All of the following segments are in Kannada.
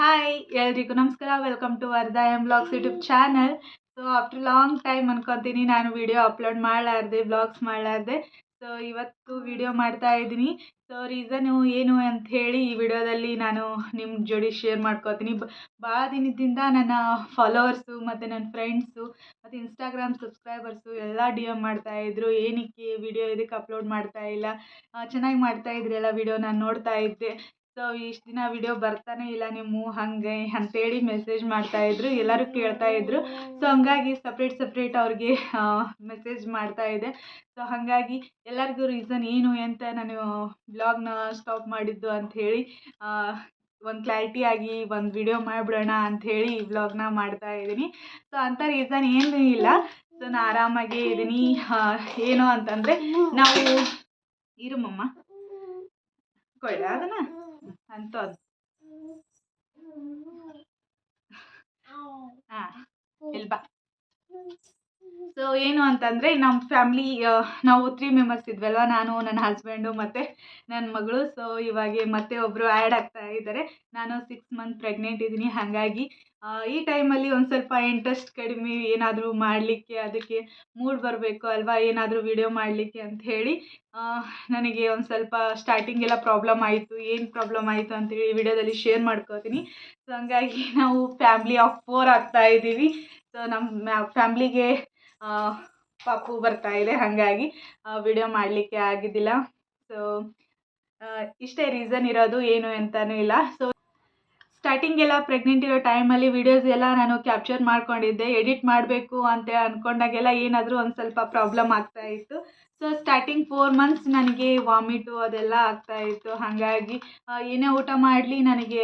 ಹಾಯ್ ಎಲ್ರಿಗೂ ನಮಸ್ಕಾರ. Welcome to Vardha M vlogs YouTube channel. So after long time ಅನ್ಕೊತೀನಿ ನಾನು ವಿಡಿಯೋ ಅಪ್ಲೋಡ್ ಮಾಡಲಾರ್ದೆ, ಬ್ಲಾಗ್ಸ್ ಮಾಡಲಾರ್ದೆ. ಸೊ ಇವತ್ತು ವಿಡಿಯೋ ಮಾಡ್ತಾ ಇದ್ದೀನಿ. ಸೊ ರೀಸನು ಏನು ಅಂತ ಹೇಳಿ ಈ ವಿಡಿಯೋದಲ್ಲಿ ನಾನು ನಿಮ್ಮ ಜೋಡಿ ಶೇರ್ ಮಾಡ್ಕೋತೀನಿ. ಭಾಳ ದಿನದಿಂದ ನನ್ನ ಫಾಲೋವರ್ಸು ಮತ್ತು ನನ್ನ ಫ್ರೆಂಡ್ಸು ಮತ್ತು ಇನ್ಸ್ಟಾಗ್ರಾಮ್ ಸಬ್ಸ್ಕ್ರೈಬರ್ಸು ಎಲ್ಲ ಡಿ ಎಮ್ ಮಾಡ್ತಾಯಿದ್ರು, ಏನಕ್ಕೆ ವಿಡಿಯೋ ಇದಕ್ಕೆ ಅಪ್ಲೋಡ್ ಮಾಡ್ತಾ ಇಲ್ಲ, ಚೆನ್ನಾಗಿ ಮಾಡ್ತಾಯಿದ್ರಿ ಎಲ್ಲ ವಿಡಿಯೋ ನಾನು ನೋಡ್ತಾ ಇದ್ದೆ. ಸೊ ಇಷ್ಟು ದಿನ ವಿಡಿಯೋ ಬರ್ತಾನೆ ಇಲ್ಲ ನೀವು ಹಾಗೆ ಅಂತೇಳಿ ಮೆಸೇಜ್ ಮಾಡ್ತಾಯಿದ್ರು, ಎಲ್ಲರೂ ಕೇಳ್ತಾಯಿದ್ರು. ಸೊ ಹಂಗಾಗಿ ಸಪ್ರೇಟ್ ಅವ್ರಿಗೆ ಮೆಸೇಜ್ ಮಾಡ್ತಾಯಿದ್ದೆ. ಸೊ ಹಾಗಾಗಿ ಎಲ್ಲರಿಗೂ ರೀಸನ್ ಏನು ಅಂತ ನಾನು ಬ್ಲಾಗ್ನ ಸ್ಟಾಪ್ ಮಾಡಿದ್ದು ಅಂಥೇಳಿ ಒಂದು ಕ್ಲಾರಿಟಿಯಾಗಿ ಒಂದು ವಿಡಿಯೋ ಮಾಡಿಬಿಡೋಣ ಅಂಥೇಳಿ ಈ ವ್ಲಾಗ್ನ ಮಾಡ್ತಾ ಇದ್ದೀನಿ. ಸೊ ಅಂಥ ರೀಸನ್ ಏನೂ ಇಲ್ಲ. ಸೊ ನಾನು ಆರಾಮಾಗೇ ಇದ್ದೀನಿ. ಏನು ಅಂತಂದರೆ ನಾವು ಇರುಮಮ್ಮ ಕೊಯ್ಲ ಅದನ್ನ ಅಂಥದ್ದು ಹಾಂ ಇಲ್ಲಿ ಬಾ. ಸೊ ಏನು ಅಂತಂದರೆ ನಮ್ಮ ಫ್ಯಾಮ್ಲಿ ನಾವು 3 ಮೆಂಬರ್ಸ್ ಇದ್ವಲ್ವ, ನಾನು, ನನ್ನ ಹಸ್ಬೆಂಡು ಮತ್ತು ನನ್ನ ಮಗಳು. ಸೊ ಇವಾಗ ಮತ್ತೆ ಒಬ್ಬರು ಆ್ಯಡ್ ಆಗ್ತಾ ಇದ್ದಾರೆ. ನಾನು 6 ಮಂತ್ ಪ್ರೆಗ್ನೆಂಟ್ ಇದ್ದೀನಿ. ಹಾಗಾಗಿ ಈ ಟೈಮಲ್ಲಿ ಒಂದು ಸ್ವಲ್ಪ ಇಂಟ್ರೆಸ್ಟ್ ಕಡಿಮೆ, ಏನಾದರೂ ಮಾಡಲಿಕ್ಕೆ ಅದಕ್ಕೆ ಮೂಡ್ ಬರಬೇಕು ಅಲ್ವಾ, ಏನಾದರೂ ವಿಡಿಯೋ ಮಾಡಲಿಕ್ಕೆ ಅಂಥೇಳಿ ನನಗೆ ಒಂದು ಸ್ವಲ್ಪ ಸ್ಟಾರ್ಟಿಂಗೆಲ್ಲ ಪ್ರಾಬ್ಲಮ್ ಆಯಿತು. ಏನು ಪ್ರಾಬ್ಲಮ್ ಆಯಿತು ಅಂತೇಳಿ ಈ ವಿಡಿಯೋದಲ್ಲಿ ಶೇರ್ ಮಾಡ್ಕೋತೀನಿ. ಸೊ ಹಂಗಾಗಿ ನಾವು ಫ್ಯಾಮ್ಲಿ ಆಫ್ 4 ಆಗ್ತಾ ಇದ್ದೀವಿ. ಸೊ ನಮ್ಮ ಫ್ಯಾಮ್ಲಿಗೆ ಪಾಪು ಬರ್ತಾ ಇದೆ, ಹಾಗಾಗಿ ವಿಡಿಯೋ ಮಾಡಲಿಕ್ಕೆ ಆಗಿದ್ದಿಲ್ಲ. ಸೊ ಇಷ್ಟೇ ರೀಸನ್ ಇರೋದು, ಏನು ಅಂತಲೂ ಇಲ್ಲ. ಸೊ ಸ್ಟಾರ್ಟಿಂಗೆಲ್ಲ ಪ್ರೆಗ್ನೆಂಟ್ ಇರೋ ಟೈಮಲ್ಲಿ ವೀಡಿಯೋಸ್ ಎಲ್ಲ ನಾನು ಕ್ಯಾಪ್ಚರ್ ಮಾಡ್ಕೊಂಡಿದ್ದೆ. ಎಡಿಟ್ ಮಾಡಬೇಕು ಅಂತ ಅಂದ್ಕೊಂಡಾಗೆಲ್ಲ ಏನಾದರೂ ಒಂದು ಸ್ವಲ್ಪ ಪ್ರಾಬ್ಲಮ್ ಆಗ್ತಾಯಿತ್ತು. ಸೊ ಸ್ಟಾರ್ಟಿಂಗ್ 4 ಮಂತ್ಸ್ ನನಗೆ ವಾಮಿಟು ಅದೆಲ್ಲ ಆಗ್ತಾಯಿತ್ತು. ಹಾಗಾಗಿ ಏನೇ ಊಟ ಮಾಡಲಿ ನನಗೆ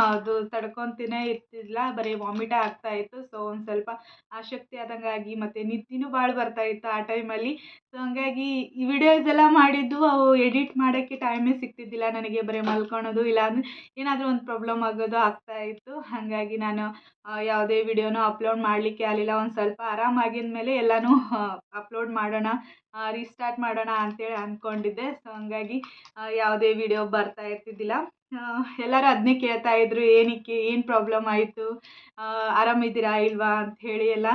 ಅದು ತಡ್ಕೊತಿನೇ ಇರ್ತಿಲ್ಲ, ಬರೀ ವಾಮಿಟೇ ಆಗ್ತಾಯಿತ್ತು. ಸೊ ಒಂದು ಸ್ವಲ್ಪ ಆಸಕ್ತಿ ಆದಂಗಾಗಿ ಮತ್ತು ನಿದ್ದೆನೂ ಭಾಳ ಬರ್ತಾಯಿತ್ತು ಆ ಟೈಮಲ್ಲಿ. ಸೊ ಹಂಗಾಗಿ ಈ ವಿಡಿಯೋಸ್ ಎಲ್ಲ ಮಾಡಿದ್ದು ಅವು ಎಡಿಟ್ ಮಾಡೋಕ್ಕೆ ಟೈಮೇ ಸಿಗ್ತಿದ್ದಿಲ್ಲ ನನಗೆ. ಬರೀ ಮಲ್ಕೊಳೋದು, ಇಲ್ಲಾಂದರೆ ಏನಾದರೂ ಒಂದು ಪ್ರಾಬ್ಲಮ್ ಆಗೋದು ಆಗ್ತಾಯಿತ್ತು. ಹಾಗಾಗಿ ನಾನು ಯಾವುದೇ ವಿಡಿಯೋನೂ ಅಪ್ಲೋಡ್ ಮಾಡಲಿಕ್ಕೆ ಆಗಲಿಲ್ಲ. ಒಂದು ಸ್ವಲ್ಪ ಆರಾಮಾಗಿದ ಮೇಲೆ ಎಲ್ಲನೂ ಅಪ್ಲೋಡ್ ಮಾಡೋಣ, ರೀಸ್ಟಾರ್ಟ್ ಮಾಡೋಣ ಅಂತೇಳಿ ಅಂದ್ಕೊಂಡಿದ್ದೆ. ಸೊ ಹಂಗಾಗಿ ಯಾವುದೇ ವಿಡಿಯೋ ಬರ್ತಾ ಇರ್ತಿದ್ದಿಲ್ಲ. ಎಲ್ಲರೂ ಅದನ್ನೇ ಕೇಳ್ತಾಯಿದ್ರು, ಏನಕ್ಕೆ, ಏನು ಪ್ರಾಬ್ಲಮ್ ಆಯಿತು, ಆರಾಮಿದ್ದೀರಾ ಇಲ್ವಾ ಅಂಥೇಳಿ ಎಲ್ಲ.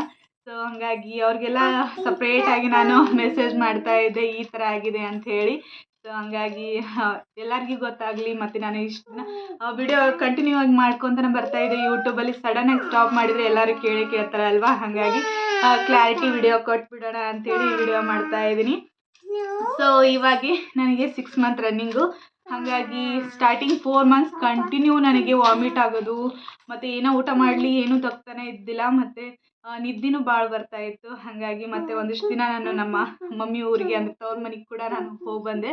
ಸೊ ಹಂಗಾಗಿ ಅವ್ರಿಗೆಲ್ಲ ಸಪ್ರೇಟಾಗಿ ನಾನು ಮೆಸೇಜ್ ಮಾಡ್ತಾಯಿದ್ದೆ, ಈ ಥರ ಆಗಿದೆ ಅಂಥೇಳಿ. ಸೊ ಹಂಗಾಗಿ ಎಲ್ಲರಿಗೂ ಗೊತ್ತಾಗಲಿ, ಮತ್ತು ನಾನು ಇಷ್ಟು ದಿನ ವಿಡಿಯೋ ಕಂಟಿನ್ಯೂ ಆಗಿ ಮಾಡ್ಕೊತಾನೆ ಬರ್ತಾಯಿದ್ದೆ. ಯೂಟ್ಯೂಬಲ್ಲಿ ಸಡನ್ನಾಗಿ ಸ್ಟಾಪ್ ಮಾಡಿದರೆ ಎಲ್ಲರೂ ಕೇಳ್ತಾರೆ ಅಲ್ವಾ, ಹಾಗಾಗಿ ಕ್ಲಾರಿಟಿ ವಿಡಿಯೋ ಕೊಟ್ಬಿಡೋಣ ಅಂಥೇಳಿ ವಿಡಿಯೋ ಮಾಡ್ತಾಯಿದ್ದೀನಿ. ಸೊ ಇವಾಗ ನನಗೆ 6 ಮಂತ್ ರನ್ನಿಂಗು. ಹಾಗಾಗಿ ಸ್ಟಾರ್ಟಿಂಗ್ 4 ಮಂತ್ಸ್ ಕಂಟಿನ್ಯೂ ನನಗೆ ವಾಮಿಟ್ ಆಗೋದು, ಮತ್ತು ಏನೋ ಊಟ ಮಾಡಲಿ ಏನೂ ತಗ್ತಾನೆ ಇದ್ದಿಲ್ಲ, ಮತ್ತು ನಿದ್ದೆನೂ ಭಾಳ ಬರ್ತಾಯಿತ್ತು. ಹಾಗಾಗಿ ಮತ್ತೆ ಒಂದಿಷ್ಟು ದಿನ ನಾನು ನಮ್ಮ ಮಮ್ಮಿ ಊರಿಗೆ, ಅಂದರೆ ತವ್ರ ಮನೆಗೆ ಕೂಡ ನಾನು ಹೋಗಿ ಬಂದೆ.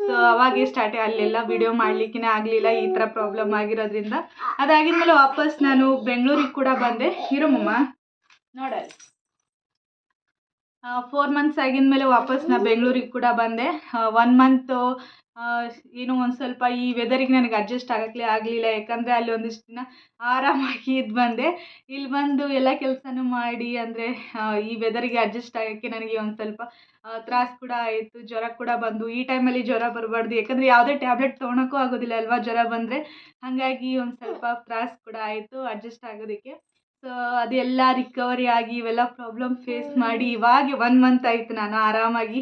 ಸೊ ಅವಾಗೇ ಅಲ್ಲೆಲ್ಲ ವಿಡಿಯೋ ಮಾಡಲಿಕ್ಕೇ ಆಗಲಿಲ್ಲ, ಈ ಥರ ಪ್ರಾಬ್ಲಮ್ ಆಗಿರೋದ್ರಿಂದ. ಅದಾಗಿದ್ಮೇಲೆ ವಾಪಸ್ ನಾನು ಬೆಂಗಳೂರಿಗೆ ಕೂಡ ಬಂದೆ. ಇರುಮಮ್ಮ ನೋಡಲ್ಲಿ 4 ಮಂತ್ಸ್ ಆಗಿದ್ಮೇಲೆ ವಾಪಸ್ ನಾನು ಬೆಂಗಳೂರಿಗೆ ಕೂಡ ಬಂದೆ. 1 ಮಂತು ಏನೋ ಒಂದು ಸ್ವಲ್ಪ ಈ ವೆದರಿಗೆ ನನಗೆ ಅಡ್ಜಸ್ಟ್ ಆಗೋಕ್ಕೆ ಆಗಲಿಲ್ಲ. ಯಾಕಂದರೆ ಅಲ್ಲಿ ಒಂದಿಷ್ಟು ದಿನ ಆರಾಮಾಗಿ ಇದ್ದು ಬಂದೆ. ಇಲ್ಲಿ ಬಂದು ಎಲ್ಲ ಕೆಲಸನೂ ಮಾಡಿ, ಅಂದರೆ ಈ ವೆದರಿಗೆ ಅಡ್ಜಸ್ಟ್ ಆಗೋಕ್ಕೆ ನನಗೆ ಒಂದು ಸ್ವಲ್ಪ ತ್ರಾಸು ಕೂಡ ಆಯಿತು. ಜ್ವರ ಕೂಡ ಬಂದು, ಈ ಟೈಮಲ್ಲಿ ಜ್ವರ ಬರಬಾರ್ದು, ಯಾಕಂದರೆ ಯಾವುದೇ ಟ್ಯಾಬ್ಲೆಟ್ ತೊಗೊಳಕ್ಕೂ ಆಗೋದಿಲ್ಲ ಅಲ್ವಾ ಜ್ವರ ಬಂದರೆ. ಹಾಗಾಗಿ ಒಂದು ಸ್ವಲ್ಪ ತ್ರಾಸು ಕೂಡ ಆಯಿತು ಅಡ್ಜಸ್ಟ್ ಆಗೋದಕ್ಕೆ. ಸೊ ಅದೆಲ್ಲ ರಿಕವರಿ ಆಗಿ ಇವೆಲ್ಲ ಪ್ರಾಬ್ಲಮ್ ಫೇಸ್ ಮಾಡಿ ಇವಾಗ 1 ಮಂತ್ ಆಯಿತು ನಾನು ಆರಾಮಾಗಿ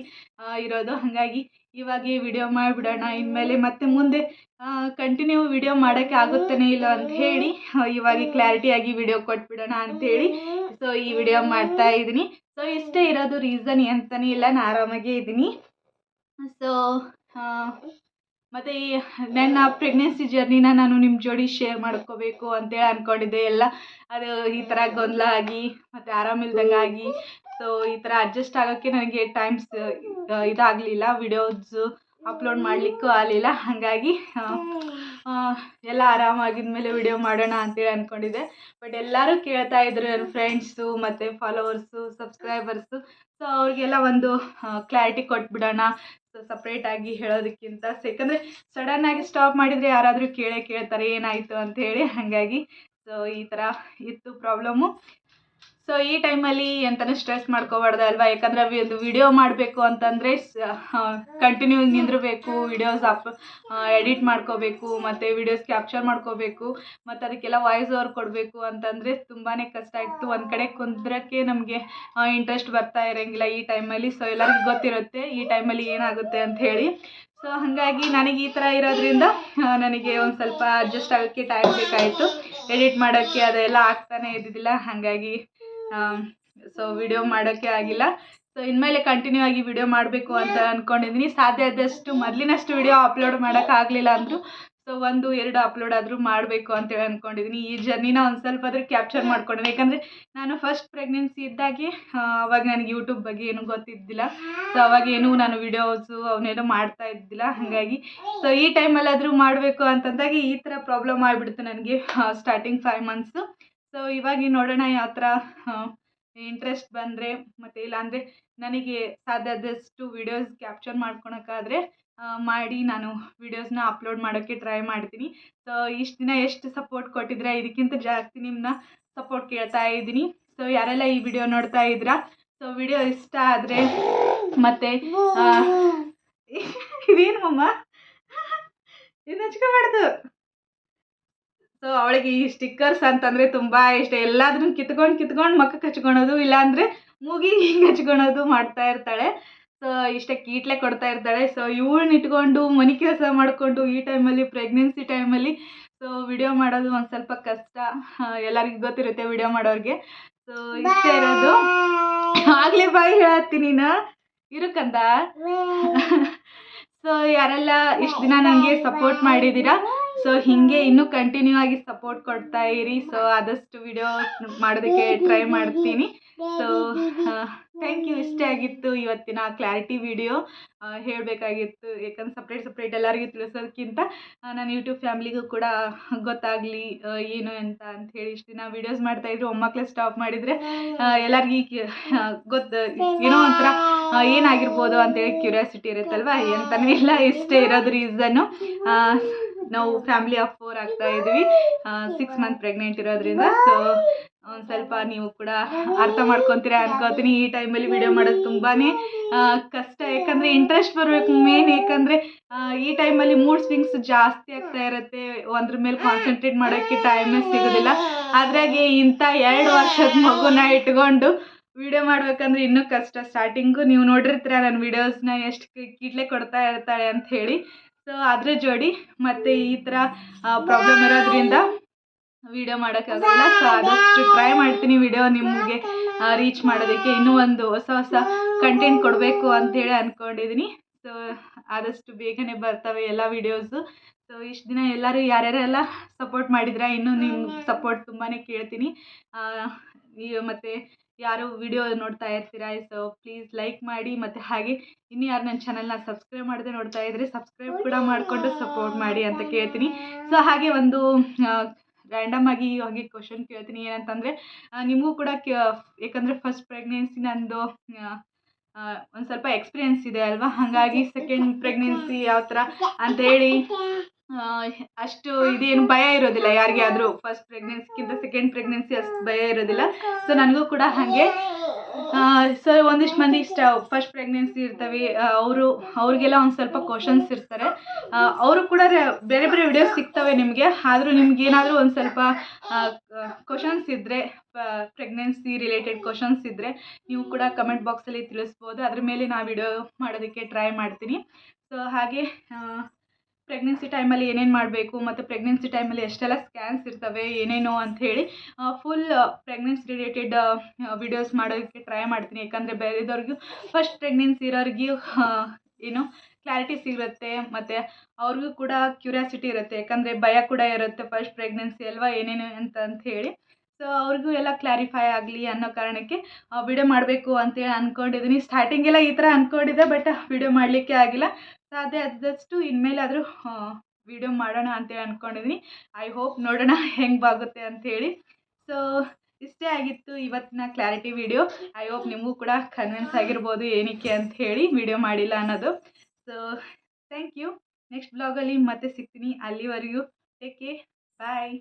ಇರೋದು. ಹಾಗಾಗಿ ಇವಾಗ ವಿಡಿಯೋ ಮಾಡಿಬಿಡೋಣ, ಇನ್ಮೇಲೆ ಮತ್ತೆ ಮುಂದೆ ಕಂಟಿನ್ಯೂ ವಿಡಿಯೋ ಮಾಡೋಕ್ಕೆ ಆಗುತ್ತಾನೆ ಇಲ್ಲ ಅಂತ ಹೇಳಿ ಇವಾಗ ಕ್ಲಾರಿಟಿಯಾಗಿ ವಿಡಿಯೋ ಕೊಟ್ಬಿಡೋಣ ಅಂಥೇಳಿ ಸೊ ಈ ವಿಡಿಯೋ ಮಾಡ್ತಾ ಇದ್ದೀನಿ. ಸೊ ಇಷ್ಟೇ ಇರೋದು, ರೀಸನ್ ಅಂತಲೇ ಇಲ್ಲ, ನಾನು ಆರಾಮಾಗೇ ಇದ್ದೀನಿ. ಸೊ ಮತ್ತು ಈ ನನ್ನ ಪ್ರೆಗ್ನೆನ್ಸಿ ಜರ್ನಿನ ನಾನು ನಿಮ್ಮ ಜೋಡಿ ಶೇರ್ ಮಾಡ್ಕೋಬೇಕು ಅಂತೇಳಿ ಅಂದ್ಕೊಂಡಿದ್ದೆ. ಎಲ್ಲ ಅದು ಈ ಥರ ಗೊಂದಲ ಆಗಿ ಮತ್ತು ಆರಾಮಿಲ್ದಂಗೆ ಆಗಿ, ಸೊ ಈ ಥರ ಅಡ್ಜಸ್ಟ್ ಆಗೋಕ್ಕೆ ನನಗೆ ಟೈಮ್ಸ್ ಇದಾಗಲಿಲ್ಲ, ವಿಡಿಯೋಸು ಅಪ್ಲೋಡ್ ಮಾಡಲಿಕ್ಕೂ ಆಗಲಿಲ್ಲ. ಹಾಗಾಗಿ ಎಲ್ಲ ಆರಾಮಾಗಿದ ಮೇಲೆ ವಿಡಿಯೋ ಮಾಡೋಣ ಅಂತೇಳಿ ಅಂದ್ಕೊಂಡಿದ್ದೆ. ಬಟ್ ಎಲ್ಲರೂ ಕೇಳ್ತಾಯಿದ್ರು, ನನ್ನ ಫ್ರೆಂಡ್ಸು ಮತ್ತು ಫಾಲೋವರ್ಸು, ಸಬ್ಸ್ಕ್ರೈಬರ್ಸು. ಸೊ ಅವ್ರಿಗೆಲ್ಲ ಒಂದು ಕ್ಲಾರಿಟಿ ಕೊಟ್ಬಿಡೋಣ, ಸೊ ಸಪ್ರೇಟಾಗಿ ಹೇಳೋದಕ್ಕಿಂತ. ಯಾಕಂದರೆ ಸಡನ್ನಾಗಿ ಸ್ಟಾಪ್ ಮಾಡಿದರೆ ಯಾರಾದರೂ ಕೇಳ್ತಾರೆ ಏನಾಯಿತು ಅಂಥೇಳಿ. ಹಾಗಾಗಿ ಸೊ ಈ ಥರ ಇತ್ತು ಪ್ರಾಬ್ಲಮ್ಮು. ಸೊ ಈ ಟೈಮಲ್ಲಿ ಎಂತನೂ ಸ್ಟ್ರೆಸ್ ಮಾಡ್ಕೋಬಾರ್ದು ಅಲ್ವಾ, ಯಾಕಂದರೆ ಒಂದು ವಿಡಿಯೋ ಮಾಡಬೇಕು ಅಂತಂದರೆ ಕಂಟಿನ್ಯೂ ನಿಂದಿರಬೇಕು, ವಿಡಿಯೋಸ್ ಎಡಿಟ್ ಮಾಡ್ಕೋಬೇಕು, ಮತ್ತು ವಿಡಿಯೋಸ್ ಕ್ಯಾಪ್ಚರ್ ಮಾಡ್ಕೋಬೇಕು, ಮತ್ತು ಅದಕ್ಕೆಲ್ಲ ವಾಯ್ಸ್ ಓವರ್ ಕೊಡಬೇಕು ಅಂತಂದರೆ ತುಂಬಾ ಕಷ್ಟ ಇತ್ತು. ಒಂದು ಕಡೆ ಕುಂದ್ರಕ್ಕೆ ನಮಗೆ ಇಂಟ್ರೆಸ್ಟ್ ಬರ್ತಾ ಇರೋಂಗಿಲ್ಲ ಈ ಟೈಮಲ್ಲಿ. ಸೊ ಎಲ್ಲರಿಗೂ ಗೊತ್ತಿರುತ್ತೆ ಈ ಟೈಮಲ್ಲಿ ಏನಾಗುತ್ತೆ ಅಂತ ಹೇಳಿ. ಸೊ ಹಾಗಾಗಿ ನನಗೆ ಈ ಥರ ಇರೋದ್ರಿಂದ ನನಗೆ ಒಂದು ಸ್ವಲ್ಪ ಅಡ್ಜಸ್ಟ್ ಆಗೋಕ್ಕೆ ಟೈಮ್ ಬೇಕಾಯಿತು. ಎಡಿಟ್ ಮಾಡೋಕ್ಕೆ ಅದೆಲ್ಲ ಆಗ್ತಾನೇ ಇದ್ದಿದ್ದಿಲ್ಲ, ಹಾಗಾಗಿ ಸೊ ವಿಡಿಯೋ ಮಾಡೋಕ್ಕೆ ಆಗಿಲ್ಲ. ಸೊ ಇನ್ಮೇಲೆ ಕಂಟಿನ್ಯೂ ಆಗಿ ವಿಡಿಯೋ ಮಾಡಬೇಕು ಅಂತ ಅಂದ್ಕೊಂಡಿದ್ದೀನಿ. ಸಾಧ್ಯ ಆದಷ್ಟು ಮೊದಲಿನಷ್ಟು ವಿಡಿಯೋ ಅಪ್ಲೋಡ್ ಮಾಡೋಕ್ಕಾಗಲಿಲ್ಲ ಅಂದರೂ ಸೊ 1-2 ಅಪ್ಲೋಡ್ ಆದರೂ ಮಾಡಬೇಕು ಅಂತೇಳಿ ಅಂದ್ಕೊಂಡಿದ್ದೀನಿ. ಈ ಜರ್ನಿನ ಒಂದು ಸ್ವಲ್ಪ ಆದರೂ ಕ್ಯಾಪ್ಚರ್ ಮಾಡ್ಕೊಂಡಿದ್ದೀನಿ. ಯಾಕಂದರೆ ನಾನು ಫಸ್ಟ್ ಪ್ರೆಗ್ನೆನ್ಸಿ ಇದ್ದಾಗೆ ಅವಾಗ ನನಗೆ ಯೂಟ್ಯೂಬ್ ಬಗ್ಗೆ ಏನೂ ಗೊತ್ತಿದ್ದಿಲ್ಲ. ಸೊ ಅವಾಗೇನು ನಾನು ವಿಡಿಯೋಸು ಅವನ್ನೇನೋ ಮಾಡ್ತಾ ಇದ್ದಿಲ್ಲ. ಹಾಗಾಗಿ ಸೊ ಈ ಟೈಮಲ್ಲಾದರೂ ಮಾಡಬೇಕು ಅಂತಂದಾಗಿ ಈ ಥರ ಪ್ರಾಬ್ಲಮ್ ಆಗಿಬಿಡ್ತು ನನಗೆ ಸ್ಟಾರ್ಟಿಂಗ್ 5 ಮಂತ್ಸು. ಸೊ ಇವಾಗ ನೋಡೋಣ ಯಾವ ಥರ ಇಂಟ್ರೆಸ್ಟ್ ಬಂದರೆ, ಮತ್ತು ಇಲ್ಲಾಂದರೆ ನನಗೆ ಸಾಧ್ಯ ಆದಷ್ಟು ವಿಡಿಯೋಸ್ ಕ್ಯಾಪ್ಚರ್ ಮಾಡ್ಕೊಳಕ್ಕಾದರೆ ಮಾಡಿ ನಾನು ವಿಡಿಯೋಸ್ನ ಅಪ್ಲೋಡ್ ಮಾಡೋಕ್ಕೆ ಟ್ರೈ ಮಾಡ್ತೀನಿ. ಸೊ ಇಷ್ಟು ದಿನ ಎಷ್ಟು ಸಪೋರ್ಟ್ ಕೊಟ್ಟಿದ್ರೆ ಇದಕ್ಕಿಂತ ಜಾಸ್ತಿ ನಿಮ್ಮನ್ನ ಸಪೋರ್ಟ್ ಕೇಳ್ತಾ ಇದ್ದೀನಿ. ಸೊ ಯಾರೆಲ್ಲ ಈ ವಿಡಿಯೋ ನೋಡ್ತಾ ಇದ್ದೀರಾ, ಸೊ ವಿಡಿಯೋ ಇಷ್ಟ ಆದರೆ ಮತ್ತು ಇದೇನು ಮಮ್ಮ ಇದು ಹಚ್ಕೋಬಾರ್ದು. ಸೊ ಅವಳಿಗೆ ಈ ಸ್ಟಿಕ್ಕರ್ಸ್ ಅಂತಂದರೆ ತುಂಬ ಇಷ್ಟ. ಎಲ್ಲಾದ್ರೂ ಕಿತ್ಕೊಂಡು ಮಕ್ಕಕ್ಕೆ ಹಚ್ಕೊಳೋದು, ಇಲ್ಲಾಂದರೆ ಮೂಗಿಗೆ ಹಿಂಗೆ ಹಚ್ಕೊಳೋದು ಮಾಡ್ತಾ ಇರ್ತಾಳೆ. ಸೊ ಇಷ್ಟಕ್ಕೆ ಈಟ್ಲೆ ಕೊಡ್ತಾ ಇರ್ತಾಳೆ. ಸೊ ಇವಳನ್ನ ಇಟ್ಕೊಂಡು ಮನೆ ಕೆಲಸ ಮಾಡಿಕೊಂಡು ಈ ಟೈಮಲ್ಲಿ ಪ್ರೆಗ್ನೆನ್ಸಿ ಟೈಮಲ್ಲಿ ಸೊ ವಿಡಿಯೋ ಮಾಡೋದು ಒಂದು ಸ್ವಲ್ಪ ಕಷ್ಟ. ಎಲ್ಲರಿಗೂ ಗೊತ್ತಿರುತ್ತೆ ವಿಡಿಯೋ ಮಾಡೋರಿಗೆ. ಸೊ ಇಷ್ಟ ಇರೋದು. ಆಗಲೇ ಬಾಯಿ ಹೇಳತ್ತೀನಿ ನಾ ಇರಕ್ಕಂತ. ಸೊ ಯಾರೆಲ್ಲ ಇಷ್ಟು ದಿನ ನನಗೆ ಸಪೋರ್ಟ್ ಮಾಡಿದ್ದೀರಾ, ಸೊ ಹೀಗೆ ಇನ್ನೂ ಕಂಟಿನ್ಯೂ ಆಗಿ ಸಪೋರ್ಟ್ ಕೊಡ್ತಾ ಇರಿ. ಸೊ ಆದಷ್ಟು ವಿಡಿಯೋ ಮಾಡೋದಕ್ಕೆ ಟ್ರೈ ಮಾಡ್ತೀನಿ. So thank you. ಇಷ್ಟೇ ಆಗಿತ್ತು ಇವತ್ತಿನ ಕ್ಲಾರಿಟಿ ವಿಡಿಯೋ. ಹೇಳಬೇಕಾಗಿತ್ತು, ಯಾಕಂದ್ರೆ ಸಪ್ರೇಟ್ ಎಲ್ಲರಿಗೂ ತಿಳಿಸೋದಕ್ಕಿಂತ ನಾನು ಯೂಟ್ಯೂಬ್ ಫ್ಯಾಮ್ಲಿಗೂ ಕೂಡ ಗೊತ್ತಾಗಲಿ ಏನು ಅಂತ ಹೇಳಿ ಇಷ್ಟು ದಿನ ವೀಡಿಯೋಸ್ ಮಾಡ್ತಾಯಿದ್ರು. ಒಮ್ಮಕ್ಕಳೇ ಸ್ಟಾಪ್ ಮಾಡಿದರೆ ಎಲ್ಲರಿಗೂ ಏನೋ ಒಂಥರ ಏನಾಗಿರ್ಬೋದು ಅಂತೇಳಿ ಕ್ಯೂರಿಯಾಸಿಟಿ ಇರುತ್ತಲ್ವ, ಎಂತನೂ ಇಲ್ಲ. ಇಷ್ಟೇ ಇರೋದು ರೀಸನ್ನು. ನಾವು ಫ್ಯಾಮ್ಲಿ ಆಫ್ 4 ಆಗ್ತಾ ಇದ್ವಿ, 6 ಮಂತ್ ಪ್ರೆಗ್ನೆಂಟ್ ಇರೋದ್ರಿಂದ. ಸೊ ಒಂದು ಸ್ವಲ್ಪ ನೀವು ಕೂಡ ಅರ್ಥ ಮಾಡ್ಕೊತೀರಾ ಅನ್ಕೋತೀನಿ. ಈ ಟೈಮಲ್ಲಿ ವಿಡಿಯೋ ಮಾಡೋದು ತುಂಬಾ ಕಷ್ಟ, ಯಾಕಂದರೆ ಇಂಟ್ರೆಸ್ಟ್ ಬರಬೇಕು ಮೇನ್. ಯಾಕಂದರೆ ಈ ಟೈಮಲ್ಲಿ ಮೂಡ್ ಸ್ವಿಂಗ್ಸ್ ಜಾಸ್ತಿ ಆಗ್ತಾ ಇರುತ್ತೆ, ಒಂದ್ರ ಮೇಲೆ ಕಾನ್ಸಂಟ್ರೇಟ್ ಮಾಡೋಕ್ಕೆ ಟೈಮೇ ಸಿಗೋದಿಲ್ಲ. ಅದ್ರಾಗೆ ಇಂಥ 2 ವರ್ಷದ ಮಗುನ ಇಟ್ಕೊಂಡು ವಿಡಿಯೋ ಮಾಡ್ಬೇಕಂದ್ರೆ ಇನ್ನೂ ಕಷ್ಟ. ಸ್ಟಾರ್ಟಿಂಗು ನೀವು ನೋಡಿರ್ತೀರ ನನ್ನ ವೀಡಿಯೋಸ್ನ ಎಷ್ಟು ಕೀಟ್ಲೆ ಕೊಡ್ತಾ ಇರ್ತಾಳೆ ಅಂತ ಹೇಳಿ. ಸೊ ಅದ್ರ ಜೋಡಿ ಮತ್ತು ಈ ಥರ ಪ್ರಾಬ್ಲಮ್ ಇರೋದ್ರಿಂದ ವಿಡಿಯೋ ಮಾಡೋಕ್ಕಾಗಲ್ಲ. ಸೊ ಆದಷ್ಟು ಟ್ರೈ ಮಾಡ್ತೀನಿ ವಿಡಿಯೋ ನಿಮಗೆ ರೀಚ್ ಮಾಡೋದಕ್ಕೆ. ಇನ್ನೂ ಒಂದು ಹೊಸ ಕಂಟೆಂಟ್ ಕೊಡಬೇಕು ಅಂಥೇಳಿ ಅಂದ್ಕೊಂಡಿದ್ದೀನಿ. ಸೊ ಆದಷ್ಟು ಬೇಗನೆ ಬರ್ತವೆ ಎಲ್ಲ ವೀಡಿಯೋಸು. ಸೊ ಇಷ್ಟು ದಿನ ಎಲ್ಲರೂ ಯಾರ್ಯಾರೆಲ್ಲ ಸಪೋರ್ಟ್ ಮಾಡಿದ್ರೆ ಇನ್ನೂ ನಿಮ್ಮ ಸಪೋರ್ಟ್ ತುಂಬಾ ಕೇಳ್ತೀನಿ. ಮತ್ತು ಯಾರು ವಿಡಿಯೋ ನೋಡ್ತಾ ಇರ್ತೀರಾ, ಸೊ ಪ್ಲೀಸ್ ಲೈಕ್ ಮಾಡಿ. ಮತ್ತು ಹಾಗೆ ಇನ್ನೂ ಯಾರು ನನ್ನ ಚಾನಲ್ನ ಸಬ್ಸ್ಕ್ರೈಬ್ ಮಾಡದೆ ನೋಡ್ತಾ ಇದ್ದರೆ ಸಬ್ಸ್ಕ್ರೈಬ್ ಕೂಡ ಮಾಡಿಕೊಂಡು ಸಪೋರ್ಟ್ ಮಾಡಿ ಅಂತ ಕೇಳ್ತೀನಿ. ಸೊ ಹಾಗೆ ಒಂದು ರ್ಯಾಂಡಮ್ ಆಗಿ ಹಾಗೆ ಕ್ವಶನ್ ಕೇಳ್ತೀನಿ, ಏನಂತಂದರೆ ನಿಮಗೂ ಕೂಡ ಯಾಕಂದರೆ ಫಸ್ಟ್ ಪ್ರೆಗ್ನೆನ್ಸಿ ನಂದು ಒಂದು ಸ್ವಲ್ಪ ಎಕ್ಸ್ಪೀರಿಯೆನ್ಸ್ ಇದೆ ಅಲ್ವಾ, ಹಾಗಾಗಿ ಸೆಕೆಂಡ್ ಪ್ರೆಗ್ನೆನ್ಸಿ ಯಾವ ಥರ ಅಂತೇಳಿ ಅಷ್ಟು ಇದೇನು ಭಯ ಇರೋದಿಲ್ಲ ಯಾರಿಗೆ ಆದರೂ. ಫಸ್ಟ್ ಪ್ರೆಗ್ನೆನ್ಸಿಗಿಂತ ಸೆಕೆಂಡ್ ಪ್ರೆಗ್ನೆನ್ಸಿ ಅಷ್ಟು ಭಯ ಇರೋದಿಲ್ಲ. ಸೊ ನನಗೂ ಕೂಡ ಹಾಗೆ. ಸೊ ಒಂದಿಷ್ಟು ಮಂದಿ ಫಸ್ಟ್ ಪ್ರೆಗ್ನೆನ್ಸಿ ಇರ್ತವೆ, ಅವ್ರಿಗೆಲ್ಲ ಒಂದು ಸ್ವಲ್ಪ ಕ್ವಶನ್ಸ್ ಇರ್ತಾರೆ. ಅವರು ಕೂಡ ಬೇರೆ ವಿಡಿಯೋಸ್ ಸಿಗ್ತವೆ ನಿಮಗೆ. ಆದರೂ ನಿಮ್ಗೇನಾದರೂ ಒಂದು ಸ್ವಲ್ಪ ಕ್ವಶನ್ಸ್ ಇದ್ದರೆ, ಪ್ರೆಗ್ನೆನ್ಸಿ ರಿಲೇಟೆಡ್ ಕ್ವಶನ್ಸ್ ಇದ್ದರೆ ನೀವು ಕೂಡ ಕಮೆಂಟ್ ಬಾಕ್ಸಲ್ಲಿ ತಿಳಿಸ್ಬೋದು. ಅದ್ರ ಮೇಲೆ ನಾನು ವಿಡಿಯೋ ಮಾಡೋದಕ್ಕೆ ಟ್ರೈ ಮಾಡ್ತೀನಿ. ಸೊ ಹಾಗೆ ಪ್ರೆಗ್ನೆನ್ಸಿ ಟೈಮಲ್ಲಿ ಏನೇನು ಮಾಡಬೇಕು, ಮತ್ತು ಪ್ರೆಗ್ನೆನ್ಸಿ ಟೈಮಲ್ಲಿ ಎಷ್ಟೆಲ್ಲ ಸ್ಕ್ಯಾನ್ಸ್ ಇರ್ತವೆ ಏನೇನೋ ಅಂಥೇಳಿ ಫುಲ್ ಪ್ರೆಗ್ನೆನ್ಸಿ ರಿಲೇಟೆಡ್ ವಿಡಿಯೋಸ್ ಮಾಡೋದಕ್ಕೆ ಟ್ರೈ ಮಾಡ್ತೀನಿ. ಯಾಕಂದರೆ ಬೇರೆದವ್ರಿಗೂ ಫಸ್ಟ್ ಪ್ರೆಗ್ನೆನ್ಸಿ ಇರೋರಿಗೂ ಏನು ಕ್ಲಾರಿಟಿ ಸಿಗುತ್ತೆ, ಮತ್ತು ಅವ್ರಿಗೂ ಕೂಡ ಕ್ಯೂರಿಯಾಸಿಟಿ ಇರುತ್ತೆ. ಯಾಕಂದರೆ ಭಯ ಕೂಡ ಇರುತ್ತೆ, ಫಸ್ಟ್ ಪ್ರೆಗ್ನೆನ್ಸಿ ಅಲ್ವಾ ಏನೇನು ಅಂತ ಹೇಳಿ. ಸೊ ಅವ್ರಿಗೂ ಎಲ್ಲ ಕ್ಲಾರಿಫೈ ಆಗಲಿ ಅನ್ನೋ ಕಾರಣಕ್ಕೆ ವಿಡಿಯೋ ಮಾಡಬೇಕು ಅಂತೇಳಿ ಅಂದ್ಕೊಂಡಿದ್ದೀನಿ. ಸ್ಟಾರ್ಟಿಂಗೆಲ್ಲ ಈ ಥರ ಅಂದ್ಕೊಂಡಿದ್ದೆ, ಬಟ್ ವಿಡಿಯೋ ಮಾಡಲಿಕ್ಕೆ ಆಗಿಲ್ಲ. ಸಾಧ್ಯ ಆದಷ್ಟು ಇನ್ಮೇಲಾದರೂ ವಿಡಿಯೋ ಮಾಡೋಣ ಅಂತೇಳಿ ಅಂದ್ಕೊಂಡಿದ್ದೀನಿ. ಐ ಹೋಪ್ ನೋಡೋಣ ಹೆಂಗೆ ಬಾಗುತ್ತೆ ಅಂಥೇಳಿ. ಸೊ ಇಷ್ಟೇ ಆಗಿತ್ತು ಇವತ್ತಿನ ಕ್ಲಾರಿಟಿ ವಿಡಿಯೋ. ಐ ಹೋಪ್ ನಿಮಗೂ ಕೂಡ ಕನ್ವಿನ್ಸ್ ಆಗಿರ್ಬೋದು ಏನಕ್ಕೆ ಅಂತ ಹೇಳಿ ವಿಡಿಯೋ ಮಾಡಿಲ್ಲ ಅನ್ನೋದು. So thank you. ನೆಕ್ಸ್ಟ್ ಬ್ಲಾಗಲ್ಲಿ ಮತ್ತೆ ಸಿಗ್ತೀನಿ. ಅಲ್ಲಿವರೆಗೂ ಟೇಕ್ ಕೇರ್. ಬಾಯ್.